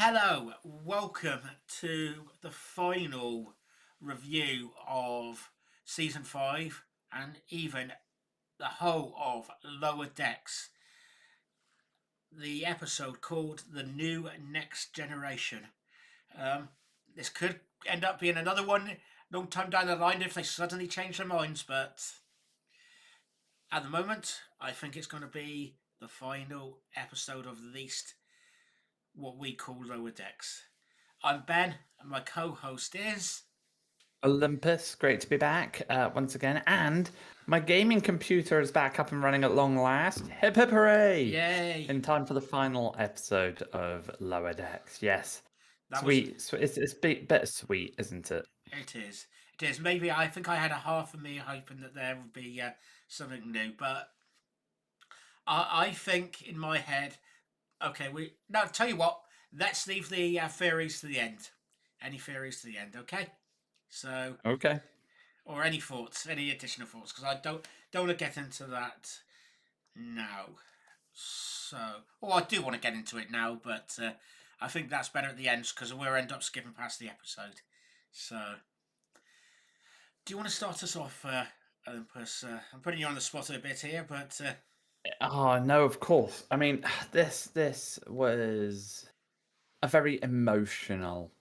Hello, welcome to the final review of season 5 and even the whole of Lower Decks, the episode called The New Next Generation. Um, this could end up being another one long time down the line if they suddenly change their minds, but at the moment, I think it's going to be the final episode of at least what we call Lower Decks. I'm Ben, and my co-host is. Olympus, great to be back once again. And my gaming computer is back up and running at long last. Hip hip hooray! Yay! In time for the final episode of Lower Decks. Yes. That was. Sweet. It's bittersweet, isn't it? It is. It is. Maybe I think I had a half of me hoping that there would be something new, but I think in my head, okay, we now tell you what. Let's leave the theories to the end. Any theories to the end, okay? So, Okay. or any thoughts, any additional thoughts, because I don't want to get into that now. So, oh, I do want to get into it now, but I think that's better at the end because we'll end up skipping past the episode. So, do you want to start us off, Olympus? I'm putting you on the spot a bit here, but Oh no, of course. I mean, this was a very emotional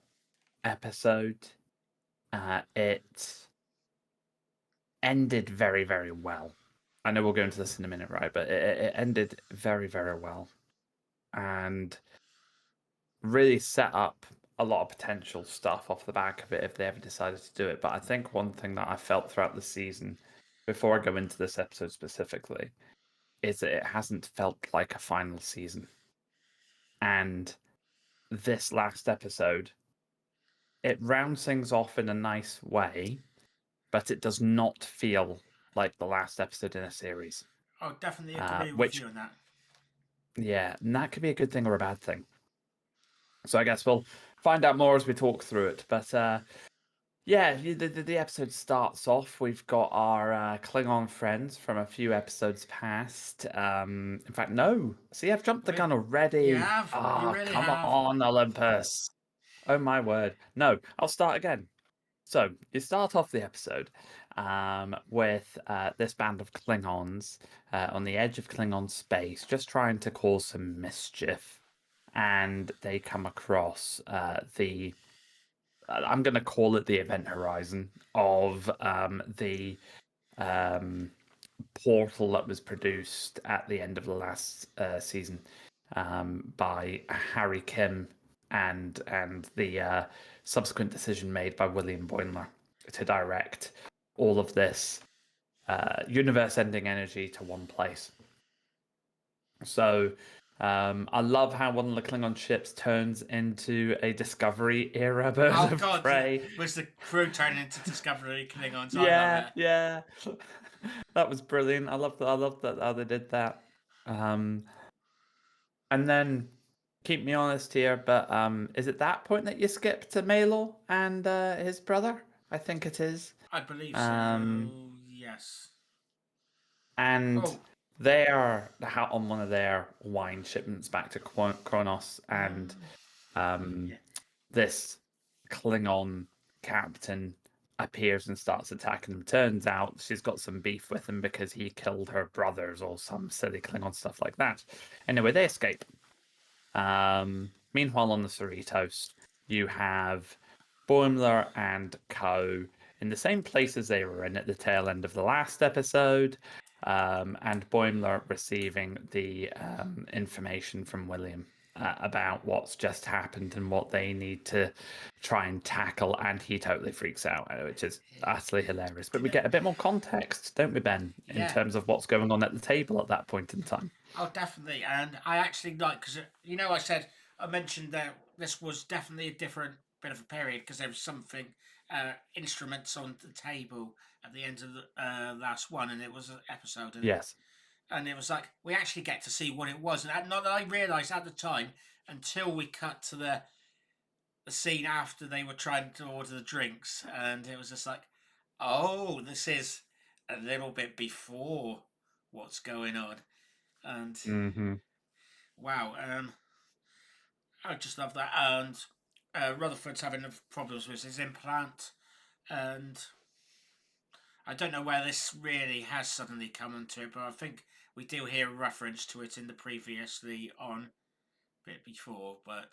episode. It ended very, very well. I know we'll go into this in a minute, right? But it ended very, very well and really set up a lot of potential stuff off the back of it if they ever decided to do it. But I think one thing that I felt throughout the season, before I go into this episode specifically, is that it hasn't felt like a final season. And this last episode, it rounds things off in a nice way, but it does not feel like the last episode in a series. I'll definitely agree with Which you on that. Yeah, and that could be a good thing or a bad thing. So I guess we'll find out more as we talk through it. But yeah, the episode starts off. We've got our Klingon friends from a few episodes past. In fact, no. See, I've jumped the gun You already. have, you Ah, really come have. on, Olympus. Oh my word. No, I'll start again. So you start off the episode with this band of Klingons on the edge of Klingon space, just trying to cause some mischief, and they come across the I'm going to call it the event horizon of the um, portal that was produced at the end of the last season by Harry Kim and the subsequent decision made by William Boimler to direct all of this universe-ending energy to one place. So I love how one of the Klingon ships turns into a Discovery era bird Oh of God, prey. was the crew turning into Discovery Klingons? I love Yeah, it. yeah, that was brilliant. I love that. I love that how they did that. And then keep me honest here, but is it that point that you skip to Melo and his brother? I think it is. I believe Um, so. Yes. and Oh, they are on one of their wine shipments back to Kronos, and yeah. this Klingon captain appears and starts attacking them. Turns out she's got some beef with him because he killed her brothers or some silly Klingon stuff like that. Anyway, they escape. Meanwhile, on the Cerritos, you have Boimler and Co. in the same places they were in at the tail end of the last episode, and Boimler receiving the information from William about what's just happened and what they need to try and tackle, and he totally freaks out, which is utterly hilarious. But we get a bit more context, don't we, Ben, in Yeah. terms of what's going on at the table at that point in time? Oh, definitely. And I actually like because I mentioned that this was definitely a different bit of a period because there was something instruments on the table at the end of the last one, and it was an episode, Yes. and it was like we actually get to see what it was, and not that I realised at the time until we cut to the scene after they were trying to order the drinks, and it was just like, oh, this is a little bit before what's going on, and Hmm. wow, I just love that. And Rutherford's having problems with his implant, and I don't know where this really has suddenly come into it, but I think we do hear a reference to it in the previously on bit before. But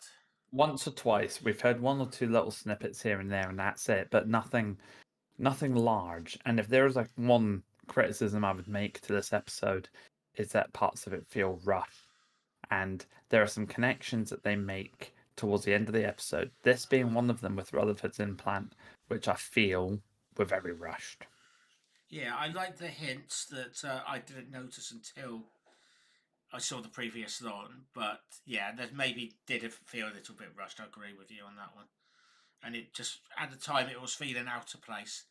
Once or twice, we've heard one or two little snippets here and there, and that's it. But nothing large. And if there is like one criticism I would make to this episode, is that parts of it feel rushed. And there are some connections that they make towards the end of the episode. This being one of them with Rutherford's implant, which I feel were very rushed. yeah, I like the hints that I didn't notice until I saw the previous one. But yeah, that maybe did feel a little bit rushed. I agree with you on that one. And it just at the time it was feeling out of place.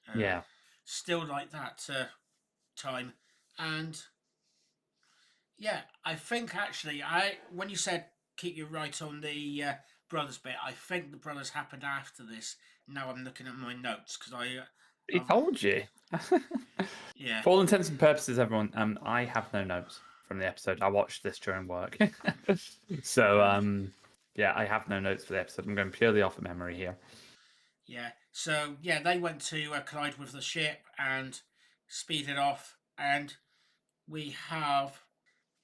Uh, Yeah. Still like that time, and yeah, I think actually I when you said keep you right on the brothers bit, I think the brothers happened after this. Now I'm looking at my notes because He I've told you. yeah For all intents and purposes, everyone, I have no notes from the episode. I watched this during work. So, uh, yeah, I have no notes for the episode. I'm going purely off of memory here. yeah. So yeah, they went to collide with the ship and speed it off, and we have.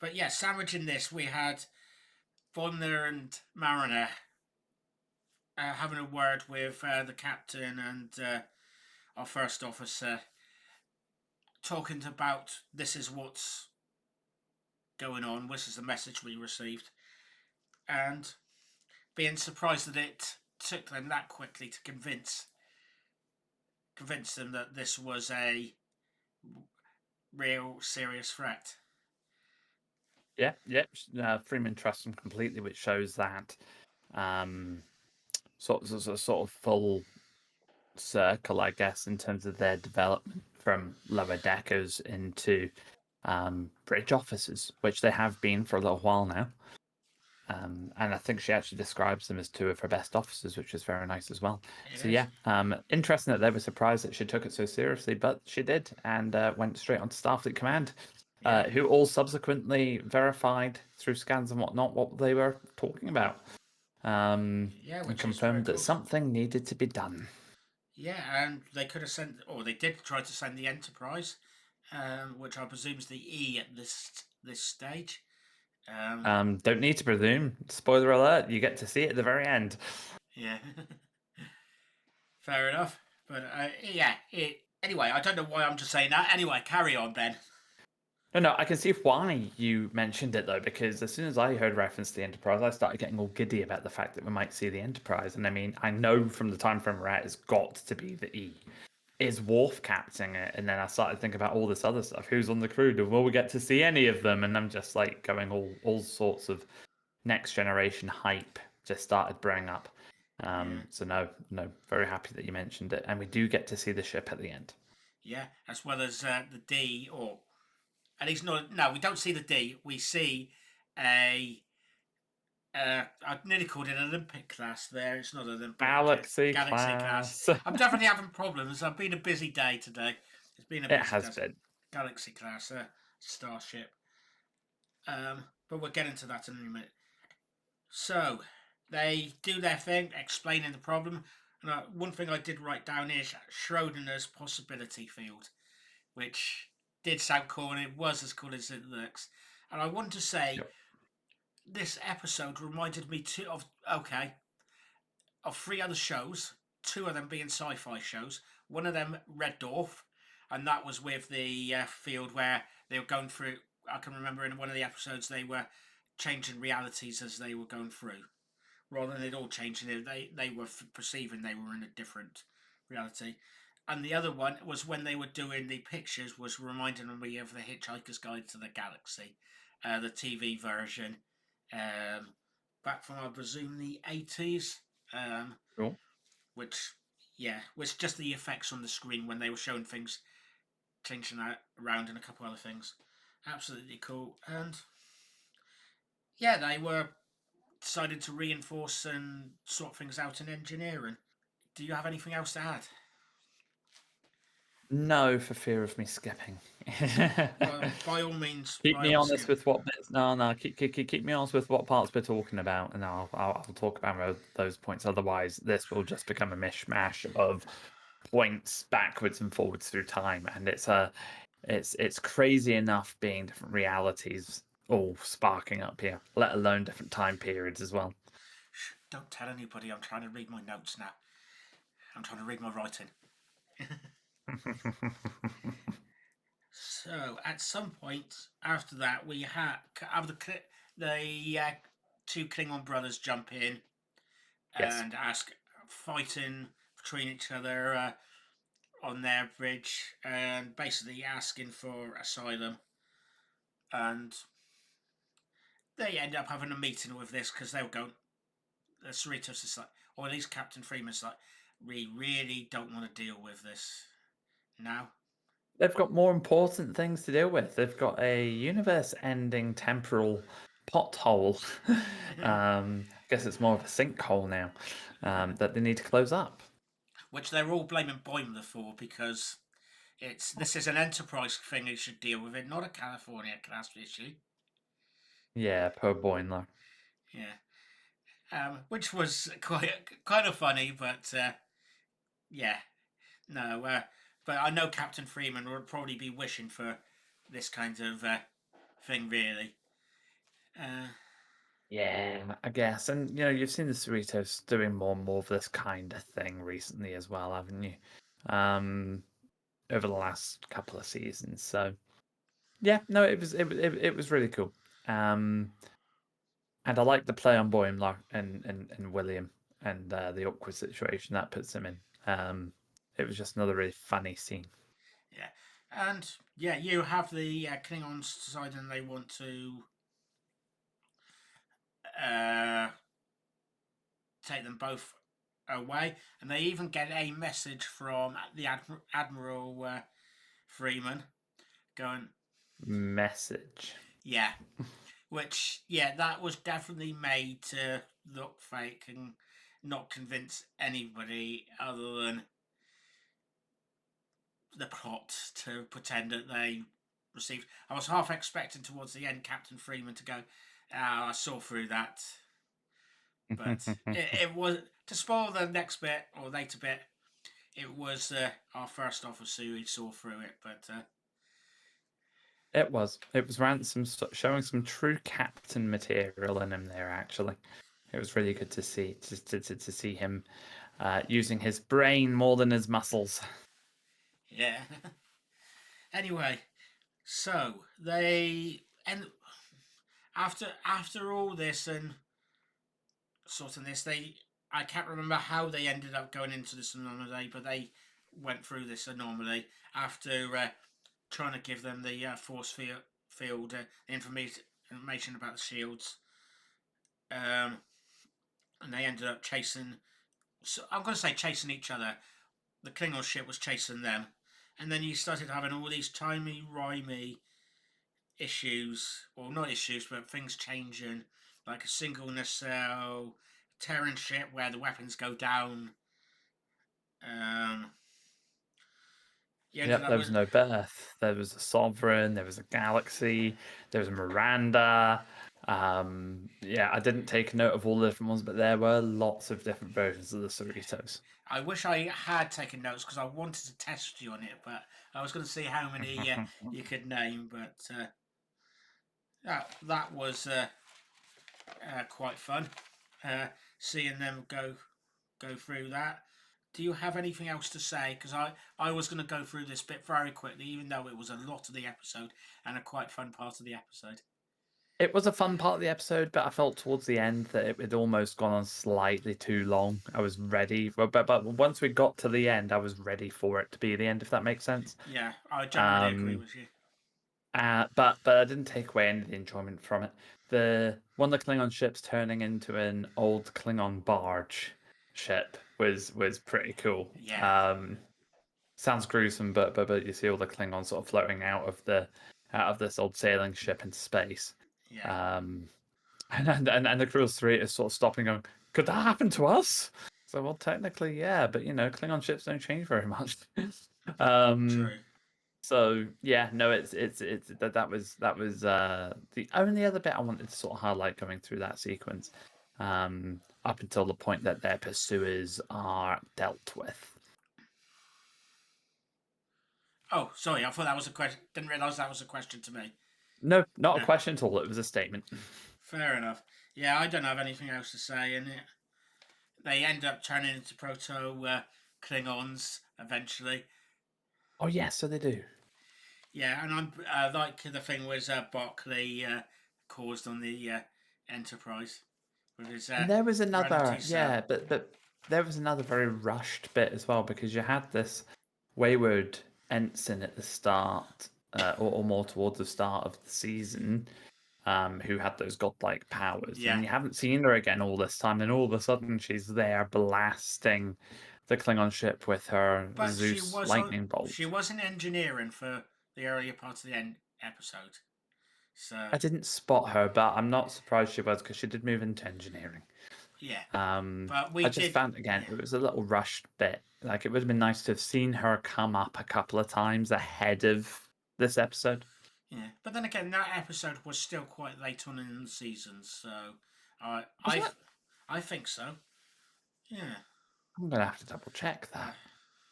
But yeah, sandwiching this, we had Bonner and Mariner having a word with the captain and our first officer, talking about this is what's going on, this is the message we received, and being surprised that it took them that quickly to convince them that this was a real serious threat. Yeah, yep. Freeman trusts him completely, which shows that um, sort of full circle, I guess, in terms of their development from lower deckers into bridge officers, which they have been for a little while now. And I think she actually describes them as two of her best officers, which is very nice as well. It So is. yeah, interesting that they were surprised that she took it so seriously, but she did, and went straight on to Starfleet Command, Yeah. who all subsequently verified through scans and whatnot what they were talking about, Yeah, and which is very confirmed that cool. something needed to be done. Yeah, and they could have sent, or they did try to send the Enterprise, which I presume is the E at this stage. Um, Don't need to presume. Spoiler alert, you get to see it at the very end. yeah. Fair enough. But yeah, anyway, I don't know why I'm just saying that. Anyway, carry on, Ben. No, I can see why you mentioned it though, because as soon as I heard reference to the Enterprise, I started getting all giddy about the fact that we might see the Enterprise. And I mean, I know from the time frame we're at, it's got to be the E. Is Worf captaining it? And then I started thinking about all this other stuff. Who's on the crew? Will we get to see any of them? And I'm just like going all sorts of next generation hype just started brewing up. Yeah, So no, very happy that you mentioned it, and we do get to see the ship at the end. yeah. As well as the D, or at least not. No, we don't see the D. We see a. I nearly called it Olympic class there. It's not Olympic. It's Galaxy Galaxy class. class. I'm definitely having problems. I've been a busy day today. It's been a It busy has day. been. Galaxy class, starship. But we'll get into that in a minute. So they do their thing, explaining the problem. And one thing I did write down is Schrodinger's possibility field, which did sound cool, and it was as cool as it looks. And I want to say Yep. this episode reminded me too of three other shows, two of them being sci-fi shows. One of them, Red Dwarf, and that was with the field where they were going through. I can remember in one of the episodes they were changing realities as they were going through, rather than it all changing. They were perceiving they were in a different reality. And the other one was when they were doing the pictures, was reminding me of the Hitchhiker's Guide to the Galaxy, the TV version, um, back from I presume the 80s, um, Cool. which yeah, was just the effects on the screen when they were showing things changing that around and a couple other things. Absolutely cool. And yeah, they were decided to reinforce and sort things out in engineering. Do you have anything else to add? No, for fear of me skipping. Well, by all means, Keep by me all honest skip. with what bits. No. Keep me honest with what parts we're talking about, and I'll talk about those points. Otherwise, this will just become a mishmash of points backwards and forwards through time, and it's crazy enough being different realities all sparking up here, let alone different time periods as well. Shh, don't tell anybody. I'm trying to read my notes now. I'm trying to read my writing. So at some point after that, we have the two Klingon brothers jump in Yes, and ask fighting between each other on their bridge and basically asking for asylum. And they end up having a meeting with this because they were going. The Cerritos is like, or at least Captain Freeman's like, we really don't want to deal with this now. they've got more important things to deal with. They've got a universe-ending temporal pothole. I guess it's more of a sinkhole now that they need to close up. Which they're all blaming Boimler for because this is an enterprise thing who should deal with it, not a California class issue. Yeah, poor Boimler. Yeah, which was quite kind of funny, but yeah, no. But I know Captain Freeman would probably be wishing for this kind of thing, really. Uh, Yeah, I guess. And you've seen the Cerritos doing more and more of this kind of thing recently as well, haven't you? Um, over the last couple of seasons. So yeah, no, it was really cool. Um, and I like the play on Boimler and William and the awkward situation that puts him in. It was just another really funny scene. yeah, and yeah, you have the Klingons deciding they want to uh, take them both away, and they even get a message from the Admiral Freeman going, Message. yeah, which yeah, that was definitely made to look fake and not convince anybody other than the plot to pretend that they received. I was half expecting towards the end Captain Freeman to go, I saw through that, but it was to spoil the next bit or later bit. It was our first officer who saw through it, but It was. It was Ransom showing some true captain material in him there. Actually, it was really good to see to see him using his brain more than his muscles. yeah. Anyway, so they and after all this and sorting this, they I can't remember how they ended up going into this anomaly, but they went through this anomaly after trying to give them the force field information about the shields, um, and they ended up chasing. So I'm going to say chasing each other. The Klingon ship was chasing them, and then you started having all these timey wimey issues, or not issues, but things changing, like a single nacelle Terran ship where the weapons go down. Um, you ended Yep, up there was with no Birth. There was a Sovereign. There was a Galaxy. There was a Miranda. Yeah, I didn't take note of all the different ones, but there were lots of different versions of the Cerritos. I wish I had taken notes because I wanted to test you on it, but I was going to see how many you could name. But that was quite fun, uh, seeing them go through that. Do you have anything else to say? Because I was going to go through this bit very quickly, even though it was a lot of the episode and a quite fun part of the episode. It was a fun part of the episode, but I felt towards the end that it had almost gone on slightly too long. I was ready, but once we got to the end, I was ready for it to be the end, if that makes sense. Yeah, I generally agree Um, with you. but I didn't take away any of the enjoyment from it. The one of the Klingon ships turning into an old Klingon barge ship was pretty cool. Yeah, Sounds gruesome, but you see all the Klingons sort of floating out of this old sailing ship into space. yeah. Um, and the Cruel Three is sort of stopping, going, could that happen to us? So well, technically, yeah, but Klingon ships don't change very much. Um, True. so yeah, no, it's that was the only other bit I wanted to sort of highlight going through that sequence, up until the point that their pursuers are dealt with. Oh, sorry. I thought that was a question. Didn't realise that was a question to me. No, not a No. question at all. It was a statement. Fair enough. Yeah, I don't have anything else to say, and they end up turning into proto Klingons eventually. Oh yeah, so they do. Yeah, and I'm like the thing was Barclay caused on the Enterprise with his And there was gravity another, cell. yeah, but there was another very rushed bit as well because you had this wayward ensign at the start, or more towards the start of the season, who had those godlike powers, Yeah, and you haven't seen her again all this time. And all of a sudden, she's there blasting the Klingon ship with her but Zeus lightning she bolt. was in engineering for the earlier part of the episode. So I didn't spot her, but I'm not surprised she was because she did move into engineering. yeah, but we I just did. found again Yeah, it was a little rushed bit. Like it would have been nice to have seen her come up a couple of times ahead of this episode. yeah. But then again, that episode was still quite late on in the season, so I Was I it? I think so. Yeah. I'm gonna have to double check Uh, that.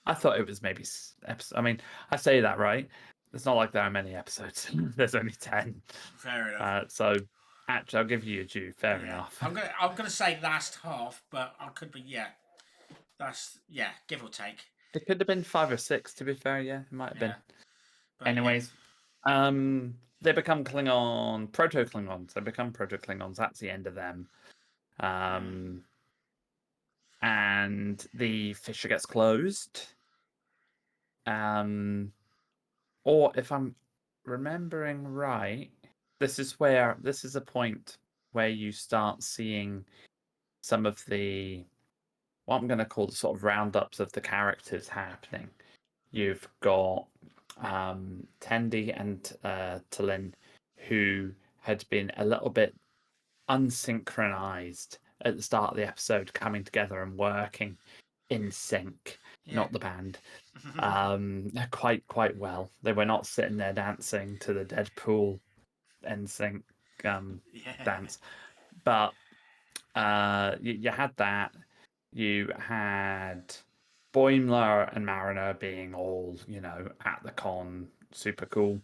I thought it was maybe episode. I mean, I say that right. It's not like there are many episodes. There's only 10. fair enough. So actually, I'll give you a due. Fair Yeah, enough. I'm gonna say last half, but I could be yeah. That's yeah, give or take. It could have been 5 or 6. To be fair, yeah, it might have been. Yeah, but yeah, Anyways, they become proto Klingons. They become proto Klingons. That's the end of them. mm, Um, and the fissure gets closed. Or if I'm remembering right, this is a point where you start seeing some of the what I'm going to call the sort of roundups of the characters happening. You've got Tendi and Talin, who had been a little bit unsynchronized at the start of the episode, coming together and working in sync, yeah, not the band, quite well. They were not sitting there dancing to the Deadpool in sync yeah, dance, but you had that. You had Boimler and Mariner being all, at the con, super cool.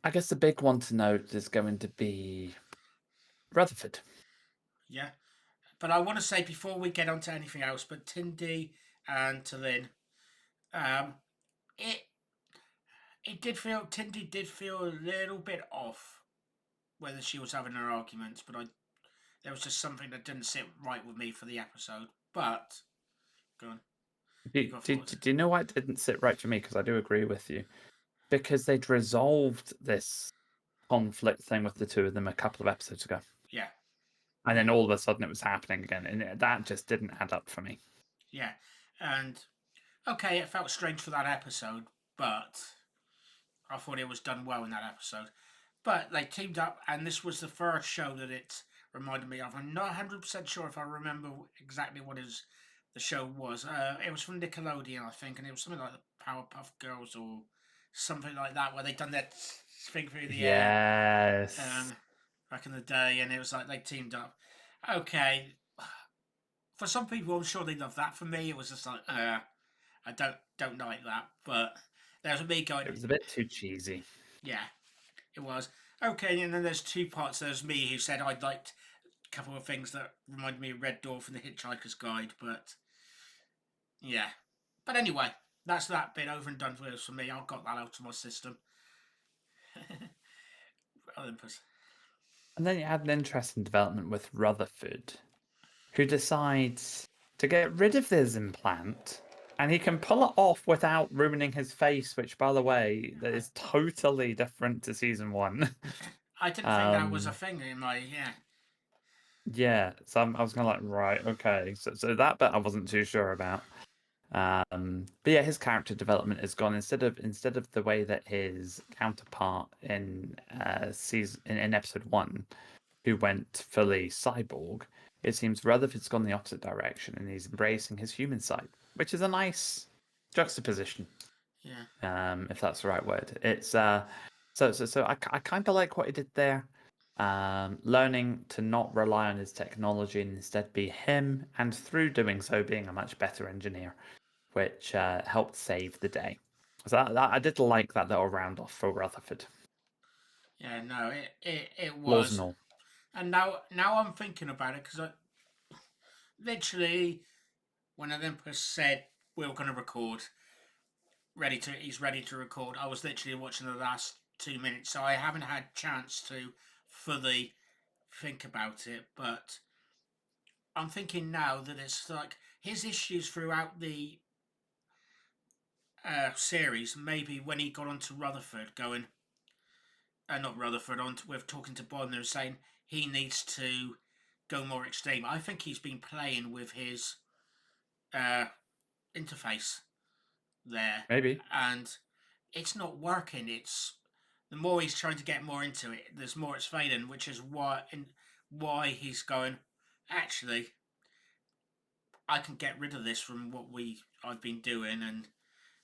I guess the big one to note is going to be Rutherford. yeah. But I want to say before we get on to anything else, but Tindy and Talin, um, it Tindy did feel a little bit off whether she was having her arguments, but there was just something that didn't sit right with me for the episode. But go on, Do, you got do, thoughts? do you know why it didn't sit right for me? Because I do agree with you. Because they'd resolved this conflict thing with the two of them a couple of episodes ago. Yeah, And then yeah, all of a sudden it was happening again. And that just didn't add up for me. yeah. And okay, it felt strange for that episode, but I thought it was done well in that episode. But they teamed up, and this was the first show that it reminded me of. I'm not 100% sure if I remember exactly what the show was. It was from Nickelodeon, I think, and it was something like the Powerpuff Girls or something like that, where they done that thing through the air Yes. um, back in the day, and it was like they teamed up. Okay, for some people, I'm sure they love that. For me, it was just like, I don't like that. But there's me going, It was a bit too cheesy. yeah, it was. Okay, and then there's two parts. There's me who said I liked a couple of things that reminded me of Red Dwarf and the Hitchhiker's Guide, but yeah. But anyway, that's that bit over and done with for me. I've got that out of my system. Olympus. And then you had an interesting development with Rutherford, who decides to get rid of this implant. And he can pull it off without ruining his face, which, by the way, that is totally different to season 1. I didn't think that was a um, thing in my yeah. yeah, so I was kind of like, right, okay. So that bit I wasn't too sure about. But yeah, his character development has gone instead of the way that his counterpart in in episode 1, who went fully cyborg, it seems Rutherford's gone the opposite direction and he's embracing his human side, which is a nice juxtaposition. If that's the right word. It's so I kind of like what he did there. Learning to not rely on his technology and instead be him, and through doing so, being a much better engineer, which helped save the day. So I did like that little round off for Rutherford. Yeah, no, it Flaws and was. all. And now I'm thinking about it because I literally when Olympus said we were going to record, he's ready to record. I was literally watching the last 2 minutes, so I haven't had chance to fully think about it. But I'm thinking now that it's like his issues throughout the series. Maybe when he got onto Rutherford, going, not Rutherford, with talking to Bodner and saying he needs to go more extreme. I think he's been playing with his uh, interface there, Maybe. and it's not working. It's the more he's trying to get more into it, there's more it's failing, which is why he's going. Actually, I can get rid of this from what I've been doing, and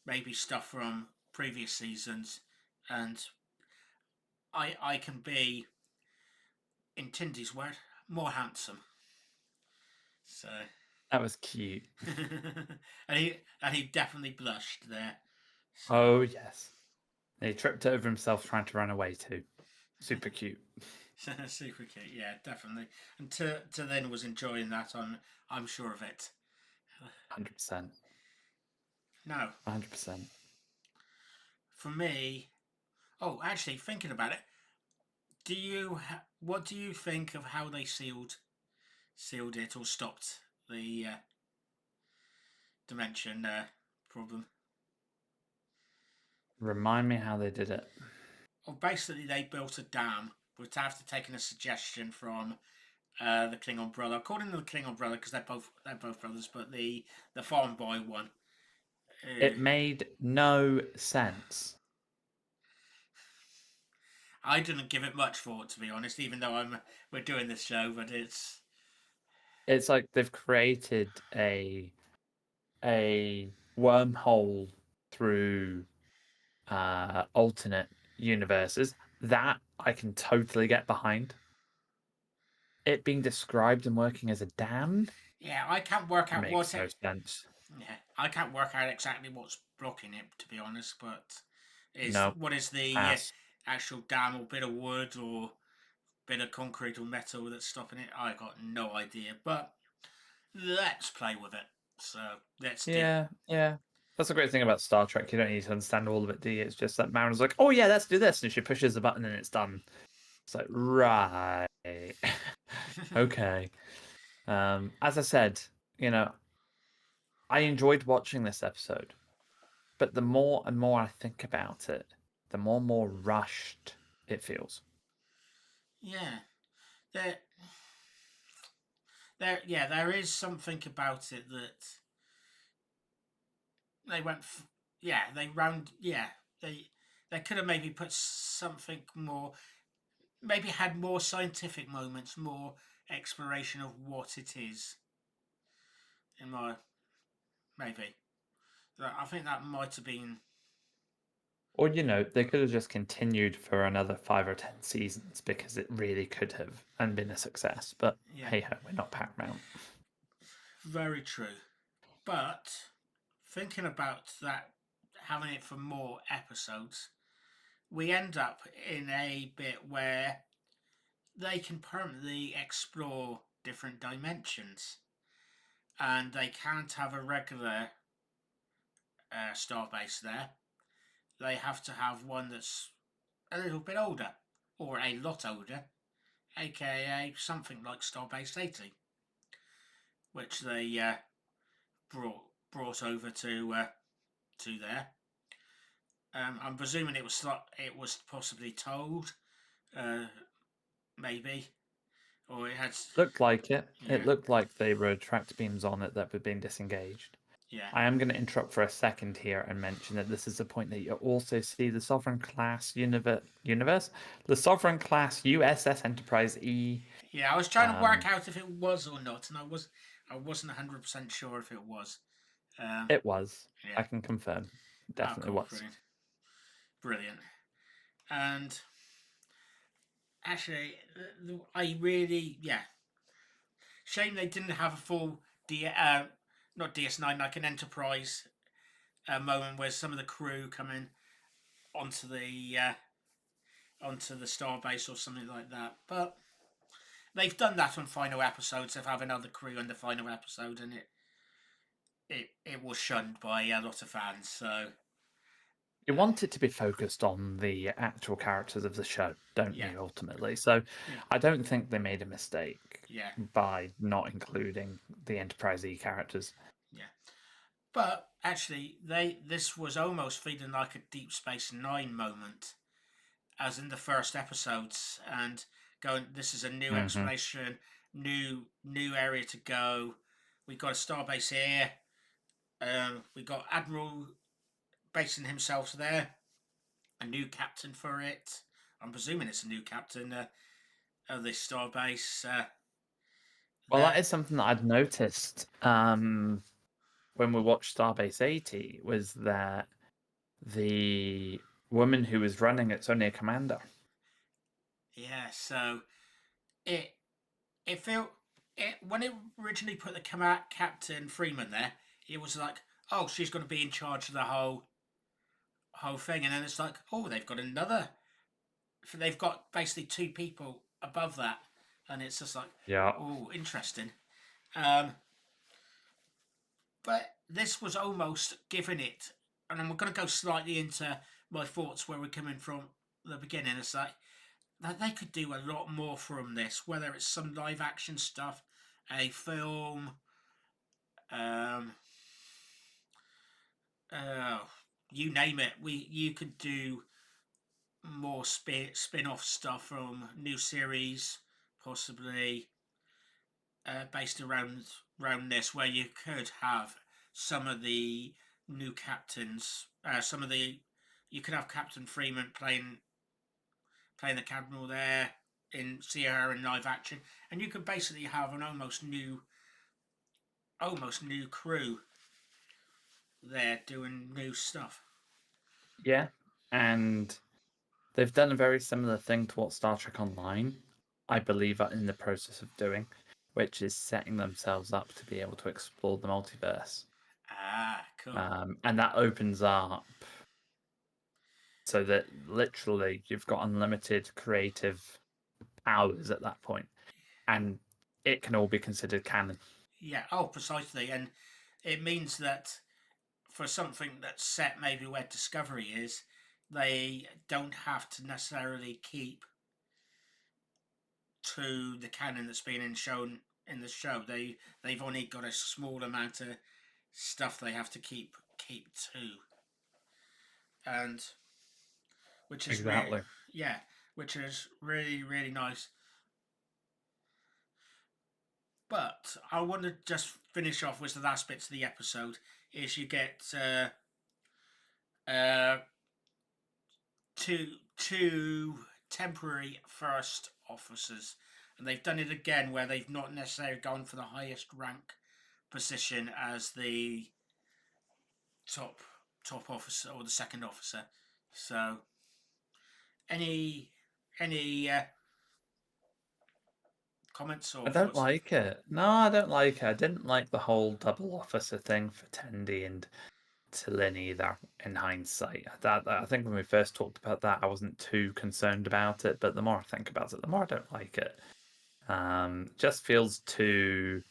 maybe stuff from previous seasons, and I can be, in Tindy's word, more handsome. So, That was cute. and he definitely blushed there. So, Oh yes. He tripped over himself trying to run away too. Super cute. super cute, yeah, definitely. And to then was enjoying that. I'm sure of it. 100%. Now, 100%. for me, oh, actually, thinking about it, what do you think of how they sealed it or stopped the dimension problem? Remind me how they did it. Well, basically, they built a dam, which after taking a suggestion from the Klingon brother, according to the Klingon brother, because they're both brothers, but the farm boy one. It made no sense. I didn't give it much thought, to be honest, even though we're doing this show, but It's like they've created a wormhole through alternate universes that I can totally get behind. It being described and working as a dam yeah, I can't work out makes no sense. yeah, I can't work out exactly what's blocking it, to be honest. But No, what is the pass. actual dam or bit of wood or bit of concrete or metal that's stopping it? I got no idea. But let's play with it. So let's give. Yeah, yeah. That's the great thing about Star Trek. You don't need to understand all of it, do you? It's just that Mariner's like, oh yeah, let's do this. And she pushes the button and it's done. It's like, right. Okay. As I said, you know, I enjoyed watching this episode, but the more and more I think about it, the more and more rushed it feels. Yeah, there, there is something about it that they went. Yeah, they round. Yeah, they could have maybe put something more. Maybe had more scientific moments, more exploration of what it is. In my maybe, I think that might have been. Or, they could have just continued for another 5 or 10 seasons because it really could have and been a success. But Yeah, hey ho, we're not Paramount. very true. But thinking about that, having it for more episodes, we end up in a bit where they can permanently explore different dimensions, and they can't have a regular starbase there. They have to have one that's a little bit older, or a lot older, aka something like Starbase 80, which they brought over to there. I'm presuming it was possibly told, uh, maybe, or it had. Looked like it. It Yeah, looked like they were tracked beams on it that were being disengaged. yeah, I am going to interrupt for a second here and mention that this is a point that you also see the Sovereign class universe, the Sovereign class USS Enterprise E. yeah. I was trying to Um, work out if it was or not, and I wasn't 100% sure if it was. Um, it was. yeah, I can confirm. Definitely cool, was. brilliant. And actually, I really, shame they didn't have a full not DS9, like an Enterprise moment where some of the crew come in onto the onto the starbase or something like that. But they've done that on final episodes. They've had another crew in the final episode, and it was shunned by a lot of fans. So You want it to be focused on the actual characters of the show, don't yeah, you, ultimately? So yeah, I don't think they made a mistake yeah, by not including the Enterprise E characters. yeah. But actually, this was almost feeling like a Deep Space Nine moment, as in the first episodes, and going. This is a new Hmm. exploration, new area to go. We got a starbase here. We got Admiral basing himself there. A new captain for it. I'm presuming it's a new captain of this starbase. Well, There. that is something that I'd noticed when we watched Starbase 80, was that the woman who was running it's only a commander. Yeah. So it it felt it when it originally put the Captain Freeman there. It was like, oh, she's going to be in charge of the whole thing, and then it's like, oh, they've got another. They've got basically two people above that, and it's just like, Yeah. oh, interesting. Um, but this was almost giving it, and we're going to go slightly into my thoughts where we're coming from the beginning. It's like that they could do a lot more from this, whether it's some live action stuff, a film, um, uh, you name it. You could do more spin off stuff from new series, possibly based around this, where you could have some of the new captains, some of the you could have Captain Freeman playing the Admiral there in see her in live action, and you could basically have an almost new crew there doing new stuff. Yeah. And they've done a very similar thing to what Star Trek Online, I believe, are in the process of doing, which is setting themselves up to be able to explore the multiverse. Ah, cool. And that opens up so that literally you've got unlimited creative powers at that point, and it can all be considered canon. Yeah. Oh, precisely, and it means that for something that's set maybe where Discovery is, they don't have to necessarily keep to the canon that's been shown in the show. They've only got a small amount of stuff they have to keep to, and which is Exactly. yeah, which is really nice. But I want to just finish off with the last bits of the episode. Is you get uh, two temporary first officers, and they've done it again where they've not necessarily gone for the highest rank position as the top top officer or the second officer. So any any comments I or don't thoughts? like it. No, I don't like it. I didn't like the whole double officer thing for Tendi and Tillin either, in hindsight. I think when we first talked about that, I wasn't too concerned about it, but the more I think about it, the more I don't like it. Just feels too,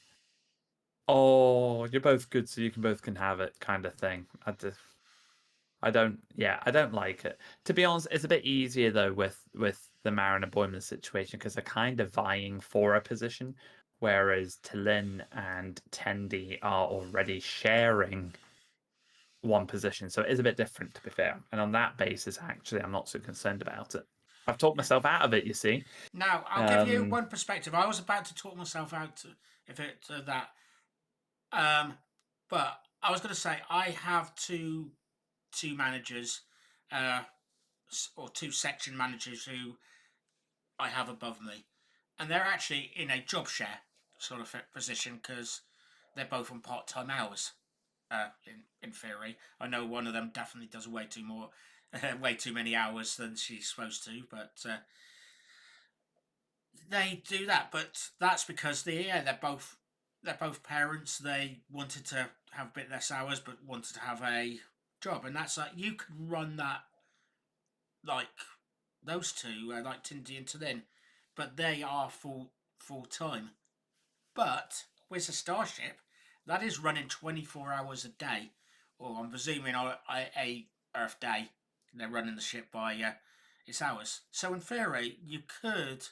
oh, you're both good, so you can both can have it kind of thing. I don't like it. To be honest, it's a bit easier though with the Marin and Boimler situation because they're kind of vying for a position, whereas Tillin and Tendi are already sharing one position. So it is a bit different, to be fair. And on that basis, actually, I'm not so concerned about it. I've talked Yeah. myself out of it, you see. Now I'll give you Um, one perspective. I was about to talk myself out to, if it that, um, but I was going to say I have two managers, uh, or two section managers who I have above me, and they're actually in a job share sort of position because they're both on part time hours. In theory, I know one of them definitely does way too many hours than she's supposed to, but they do that. But that's because they're both parents. They wanted to have a bit less hours, but wanted to have a job, and that's like you could run that like those two, like Tindy and Tallinn, but they are full time. But with a starship, that is running 24 hours a day, or I'm presuming a Earth day. They're running the ship by its hours. So in theory, you could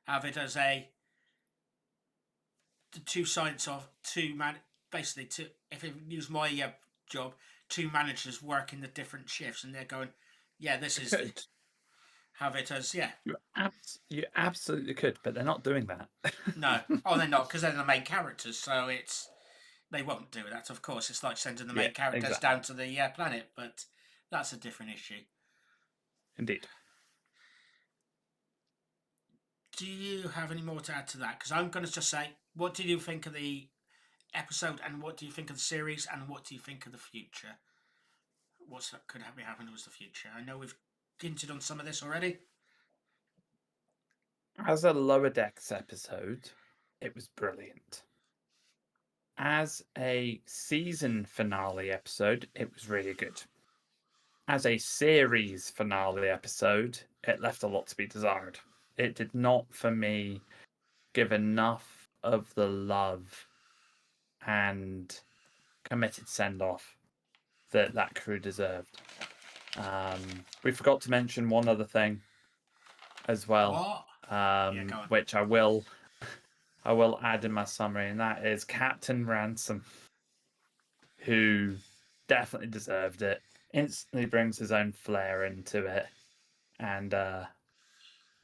have it as the two sides of two man. Basically, to if you use my job, two managers working the different shifts, and they're going, yeah, this is the Could. have it as yeah. You absolutely could, but they're not doing that. No, oh, they're not because they're the main characters, so it's they won't do that. Of course, it's like sending the Yeah, main characters exactly. down to the planet, but that's a different issue. Indeed. Do you have any more to add to that? Because I'm going to just say, what did you think of the episode, and what do you think of the series, and what do you think of the future? What's that could be happening was the future. I know we've hinted on some of this already. As a Lower Decks episode, it was brilliant. As a season finale episode, it was really good. As a series finale episode, it left a lot to be desired. It did not, for me, give enough of the love and committed send off that that crew deserved. We forgot to mention one other thing as well, What? Yeah, go on. which I will add in my summary, and that is Captain Ransom, who definitely deserved it. Instantly brings his own flair into it, and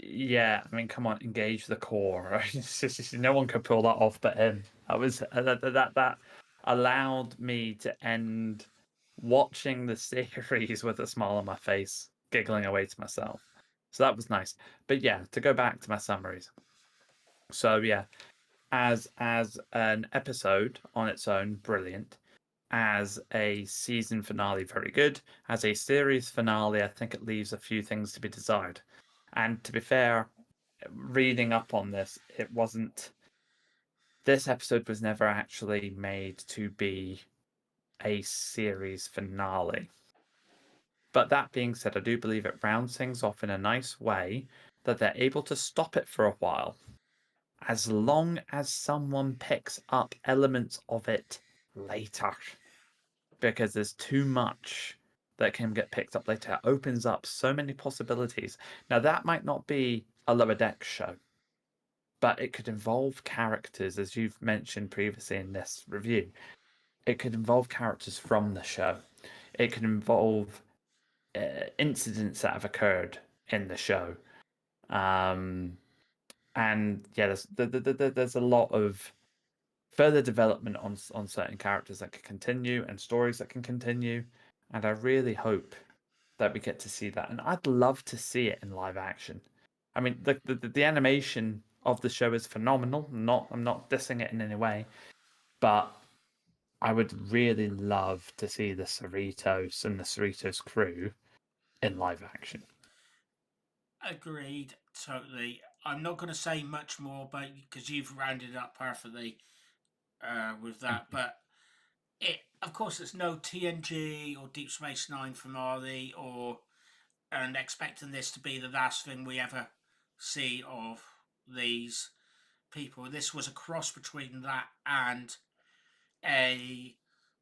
yeah, I mean, come on, engage the core. Right? No one could pull that off but him. That was that allowed me to end watching the series with a smile on my face, giggling away to myself. So that was nice. But yeah, to go back to my summaries. So yeah, as an episode on its own, brilliant. As a season finale, very good. As a series finale, I think it leaves a few things to be desired. And to be fair, reading up on this, it wasn't. This episode was never actually made to be a series finale. But that being said, I do believe it rounds things off in a nice way that they're able to stop it for a while, as long as someone picks up elements of it later. Because there's too much that can get picked up later. It opens up so many possibilities. Now, that might not be a Lower Deck show, but it could involve characters, as you've mentioned previously in this review. It could involve characters from the show. It could involve incidents that have occurred in the show. And yeah, there's a lot of further development on certain characters that can continue and stories that can continue. And I really hope that we get to see that. And I'd love to see it in live action. I mean, the animation of the show is phenomenal. I'm not dissing it in any way, but I would really love to see the Cerritos and the Cerritos crew in live action. Agreed, totally. I'm not going to say much more, but because you've rounded it up perfectly with that, but it, of course, it's no TNG or Deep Space Nine finale, or and expecting this to be the last thing we ever see of these people. This was a cross between that and a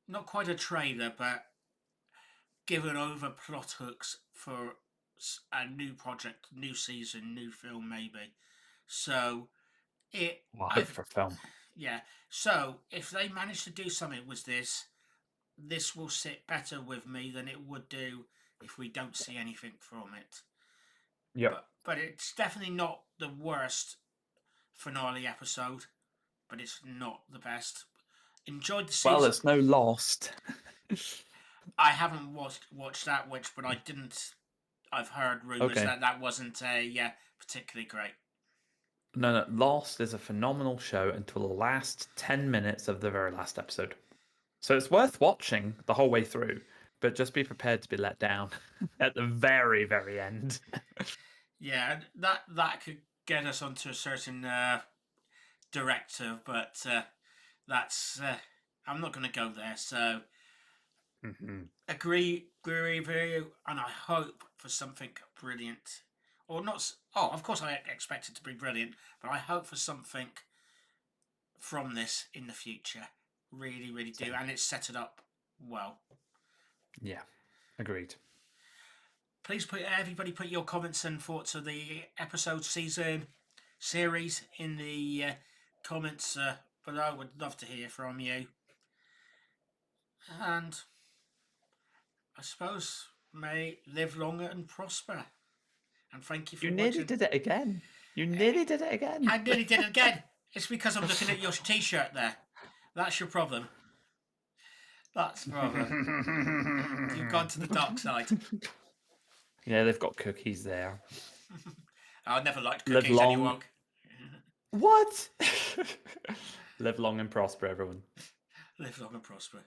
not quite a trailer, but given over plot hooks for a new project, new season, new film, maybe. So it, Well, I hope I've, for film. yeah. So if they manage to do something with this, this will sit better with me than it would do if we don't see anything from it. Yep. But it's definitely not the worst finale episode, but it's not the best. Enjoyed the Well, season. it's no Lost. I haven't watched that, but I didn't. I've heard rumors Okay. that that wasn't particularly great. No, no, Lost is a phenomenal show until the last 10 minutes of the very last episode. So it's worth watching the whole way through, but just be prepared to be let down at the very, very end. Yeah, that could get us onto a certain director, but that's I'm not going to go there. So agree with you, and I hope for something brilliant, or not. Oh, of course I expect it to be brilliant, but I hope for something from this in the future. Really, really do, and it's set it up well. Yeah, agreed. Please everybody put your comments and thoughts of the episode, season, series in the comments below. Would love to hear from you. And I suppose may live longer and prosper. And thank you for You nearly watching. did it again. You nearly did it again. I nearly did it again. It's because I'm looking at your t-shirt there. That's your problem. That's the problem. You've gone to the dark side. Yeah, they've got cookies there. I never liked Live cookies long. anymore. What? Live long and prosper, everyone. Live long and prosper.